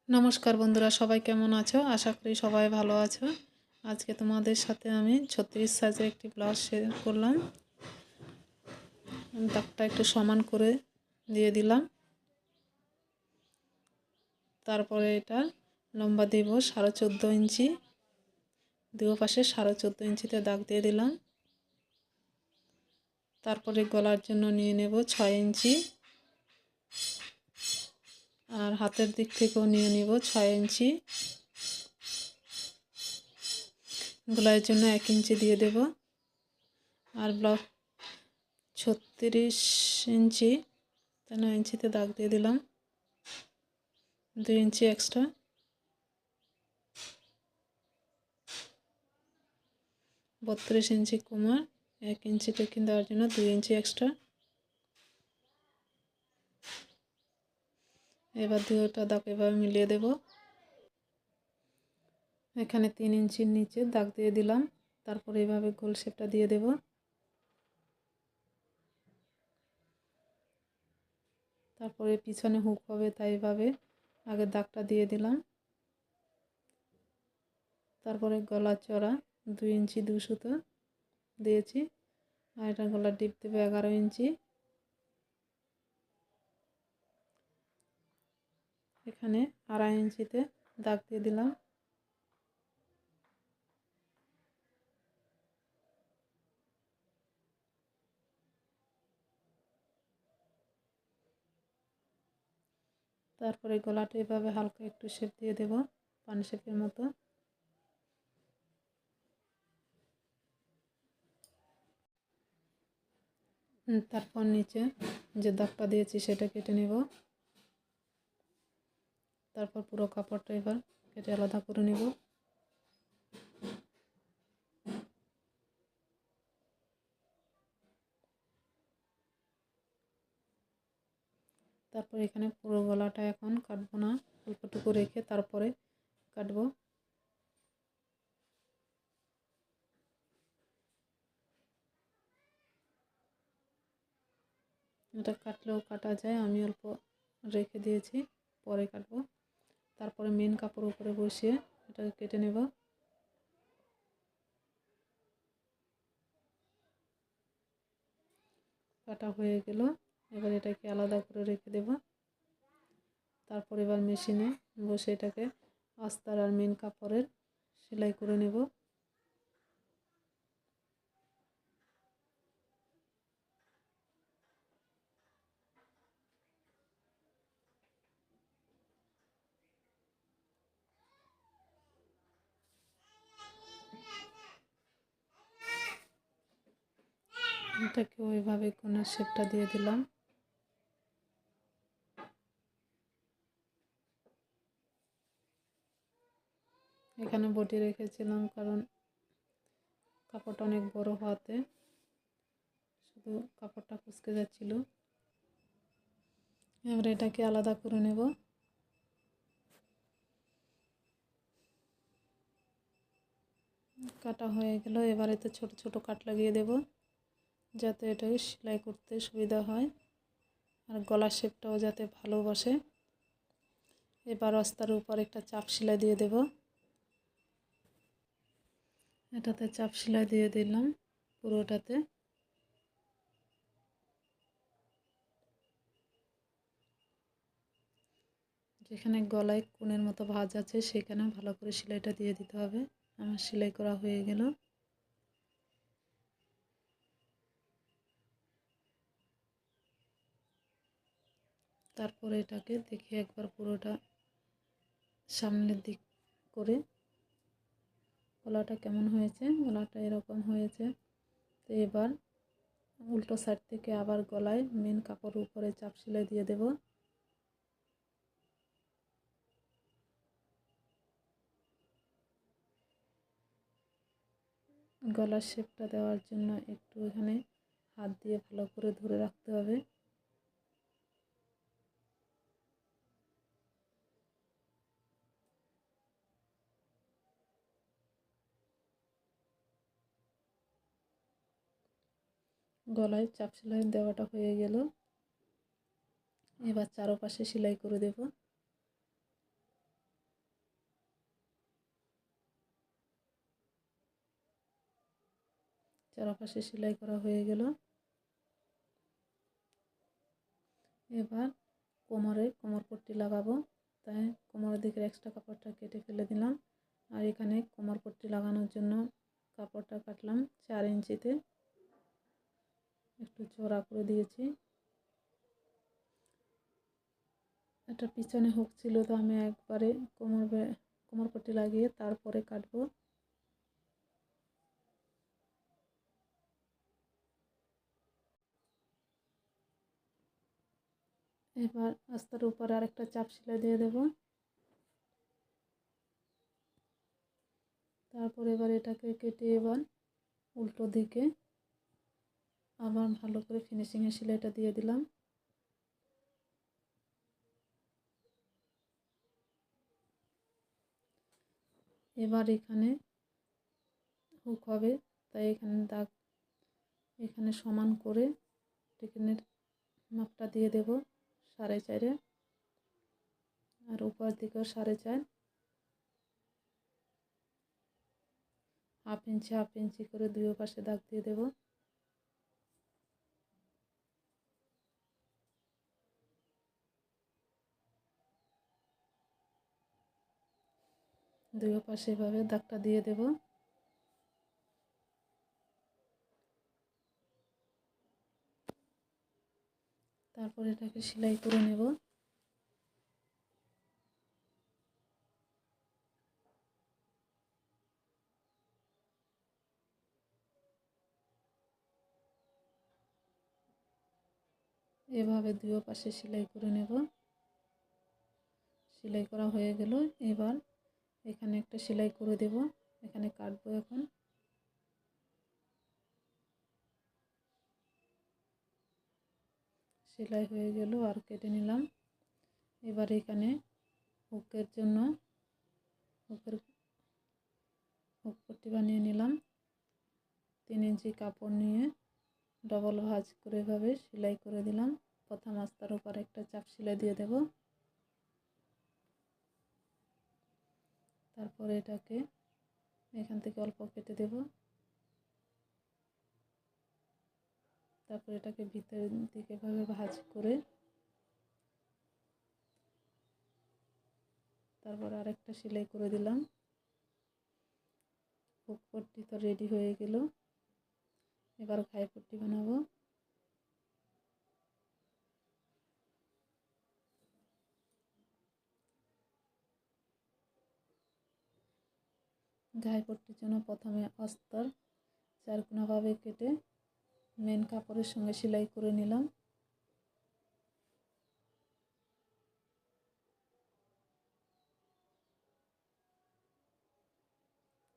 নমস্কার বন্ধুরা, সবাই কেমন আছো? আশা করি সবাই ভালো আছো। আজকে তোমাদের সাথে আমি 36 সাইজের একটি ব্লাউজ শেয়ার করলাম। দাগটা একটু সমান করে দিয়ে দিলাম। তারপরে এটা লম্বা দেব 14.5 ইঞ্চি, দুই পাশে 14.5 ইঞ্চিতে দাগ দিয়ে দিলাম। তারপরে গলার জন্য নিয়ে নেব 6 ইঞ্চি, আর হাতের দিক থেকেও নিয়ে নেব 6 ইঞ্চি। গলার জন্য 1 ইঞ্চি দিয়ে দেব। আর ব্লাউজ 36 ইঞ্চি, 9 ইঞ্চিতে দাগ দিয়ে দিলাম। 2 ইঞ্চি এক্সট্রা। 32 ইঞ্চি কোমর, 1 ইঞ্চি টেকিং দেওয়ার জন্য 2 ইঞ্চি এক্সট্রা। এবার দুটো দাগ এভাবে মিলিয়ে দেব। এখানে 3 ইঞ্চির নিচে দাগ দিয়ে দিলাম। তারপর এইভাবে গোল শেপটা দিয়ে দেব। তারপরে পিছনে হুক হবে, তাই এইভাবে আগে দাগটা দিয়ে দিলাম। তারপরে গলা চড়া 2 ইঞ্চি 2 সুতো দিয়েছি, আর এটা গলার ডিপ দেবে 11 ইঞ্চি। এখানে 2.5 ইঞ্চিতে দাগ দিয়ে দিলাম। তারপরে গলাটা এভাবে হালকা একটু শেপ দিয়ে দেব, পান শেপের মতো। তারপর নিচে যে দাগটা দিয়েছি সেটা কেটে নেব। তারপর পুরো কাপড়টা এবার কেটে আলাদা করে নেব। তারপর এখানে পুরো গলাটা এখন কাটবো না, অল্পটুকু রেখে তারপরে কাটবো। এটা কাটলেও কাটা যায়, আমি অল্প রেখে দিয়েছি, পরে কাটবো। তারপরে মেন কাপড় উপরে বসিয়ে এটাকে কেটে নেব। কাটা হয়ে গেল, এবার এটাকে আলাদা করে রেখে দেব। তারপর এবার মেশিনে বসে এটাকে আস্তার আর মেন কাপড়ের সেলাই করে নেব। এটাকে ওইভাবে কোণের শেপটা দিয়ে দিলাম। এখানে বটি রেখেছিলাম কারণ কাপড়টা অনেক বড় হওয়াতে শুধু কাপড়টা কুঁচকে যাচ্ছিল। এবার এটাকে আলাদা করে নেব। কাটা হয়ে গেল, এবার এতে ছোট ছোট কাট লাগিয়ে দেব যাতে এটাকে সেলাই করতে সুবিধা হয় আর গলার শেপটাও যাতে ভালো বসে। এবার আস্তার উপর একটা চাপ সেলাই দিয়ে দেব। এটাতে চাপ সেলাই দিয়ে দিলাম পুরোটাতে। যেখানে গলায় কোণের মতো ভাঁজ আছে সেখানে ভালো করে সেলাইটা দিয়ে দিতে হবে। আমার সেলাই করা হয়ে গেল। তারপরে এটাকে দেখে একবার পুরোটা সামনের দিক করে গলাটা কেমন হয়েছে। গলাটা এরকম হয়েছে। তো এবার উল্টো সাইড থেকে আবার গলায় মেন কাপড় উপরে চাপ সেলাই দিয়ে দেব। গলার শেপটা দেওয়ার জন্য একটু এখানে হাত দিয়ে ভালো করে ধরে রাখতে হবে। গলায় চাপ সেলাই দেওয়াটা হয়ে গেল। এবার চারপাশে সেলাই করে দেব। চারপাশে সেলাই করা হয়ে গেল। এবার কোমর পট্টি লাগাবো, তাই কোমরের দিকের এক্সট্রা কাপড়টা কেটে ফেলে দিলাম। আর এখানে কোমর পট্টি লাগানোর জন্য কাপড়টা কাটলাম 4 ইঞ্চিতে, একটু চওড়া করে দিয়েছি। এটা পিছনে হুক ছিল, তো আমি একবারে কোমর পট্টি লাগিয়ে তারপরে কাটবো। এবার আস্তার উপরে আরেকটা চাপ সেলাই দিয়ে দেব। তারপর এবার এটাকে কেটে এবার উল্টো দিকে আবার ভালো করে ফিনিশিংয়ের সেলাইটা দিয়ে দিলাম। এবার এখানে হুক হবে, তাই এখানে সমান করে টেকিনের মাপটা দিয়ে দেব 4.5, আর উপর দিকেও 4.5, হাফ ইঞ্চি করে দুই পাশে দাগ দিয়ে দেব। দুই পাশে এভাবে দাগটা দিয়ে দেব। তারপর এটাকে সেলাই করে নেব। এভাবে দুই পাশে সেলাই করে নেব। সেলাই করা হয়ে গেল। এবার এখানে একটা সেলাই করে দেব, এখানে কাটবো। এখন সেলাই হয়ে গেল আর কেটে নিলাম। এবার এখানে হুকের জন্য হুক পট্টি বানিয়ে নিলাম। 3 ইঞ্চি কাপড় নিয়ে ডবল ভাঁজ করে এভাবে সেলাই করে দিলাম। প্রথম আস্তার উপর একটা চাপ সেলাই দিয়ে দেব। তারপরে এটাকে এখান থেকে অল্প কেটে দেব। তারপর এটাকে ভিতরের দিকে এভাবে ভাঁজ করে তারপর আরেকটা সেলাই করে দিলাম। হুক পট্টি তো রেডি হয়ে গেল। এবার ঘাই পট্টি বানাবো। ঘাই পট্টির জন্য প্রথমে অস্তর 4 কোণাভাবে কেটে মেন কাপড়ের সঙ্গে সেলাই করে নিলাম।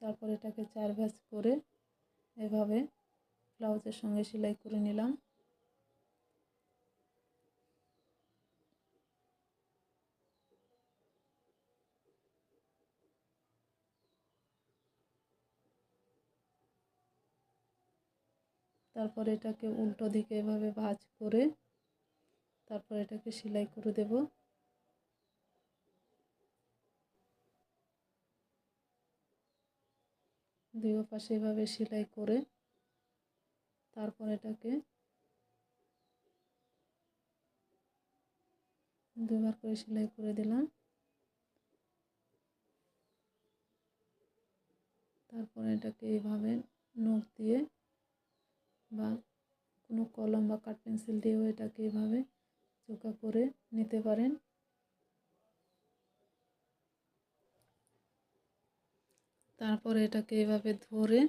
তারপর এটাকে 4 ভাঁজ করে এভাবে ব্লাউজের সঙ্গে সেলাই করে নিলাম। তারপর এটাকে উল্টো দিকে এভাবে ভাঁজ করে তারপর এটাকে সেলাই করে দেব। দুই পাশে এভাবে সেলাই করে তারপর এটাকে দুবার করে সেলাই করে দিলাম। তারপর এটাকে এইভাবে নখ দিয়ে বা কোনো কলম বা কাঠ পেন্সিল দিয়েও এটাকে এভাবে চোখা করে নিতে পারেন। তারপর এটাকে এভাবে ধরে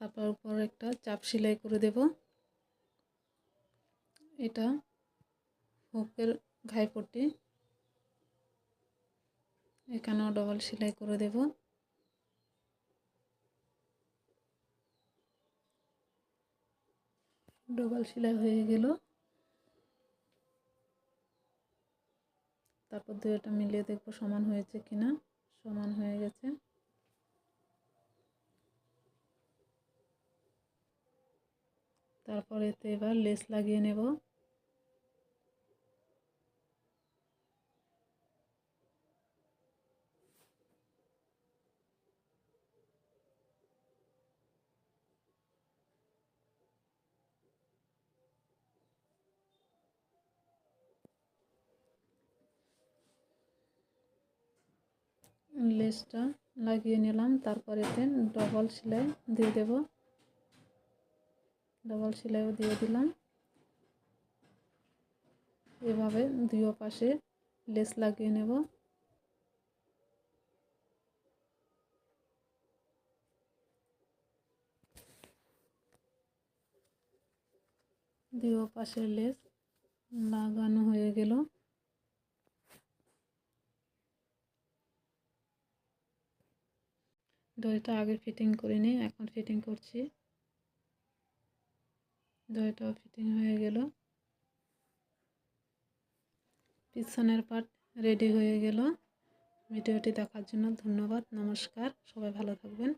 তারপর উপর একটা চাপ সেলাই করে দেব। এটা হুকের ঘাই পট্টি, এখানেও ডবল সেলাই করে দেব। ডবল সেলাই হয়ে গেল। তারপর দুইটা মিলিয়ে দেখব সমান হয়েছে কিনা। সমান হয়ে গেছে। তারপর এতে এবার লেস লাগিয়ে নেব। লেসটা লাগিয়ে নিলাম। তারপর এতে ডবল সেলাই দিয়ে দেব। ডবল সেলাইও দিয়ে দিলাম। এভাবে দুই পাশে লেস লাগিয়ে নেব। দুই পাশে লেস লাগানো হয়ে গেল। দড়িটা আগে ফিটিং করে নিই, এখন ফিটিং করছি। দড়িটাও ফিটিং হয়ে গেল। পিছনের পার্ট রেডি হয়ে গেল। ভিডিওটি দেখার জন্য ধন্যবাদ। নমস্কার, সবাই ভালো থাকবেন।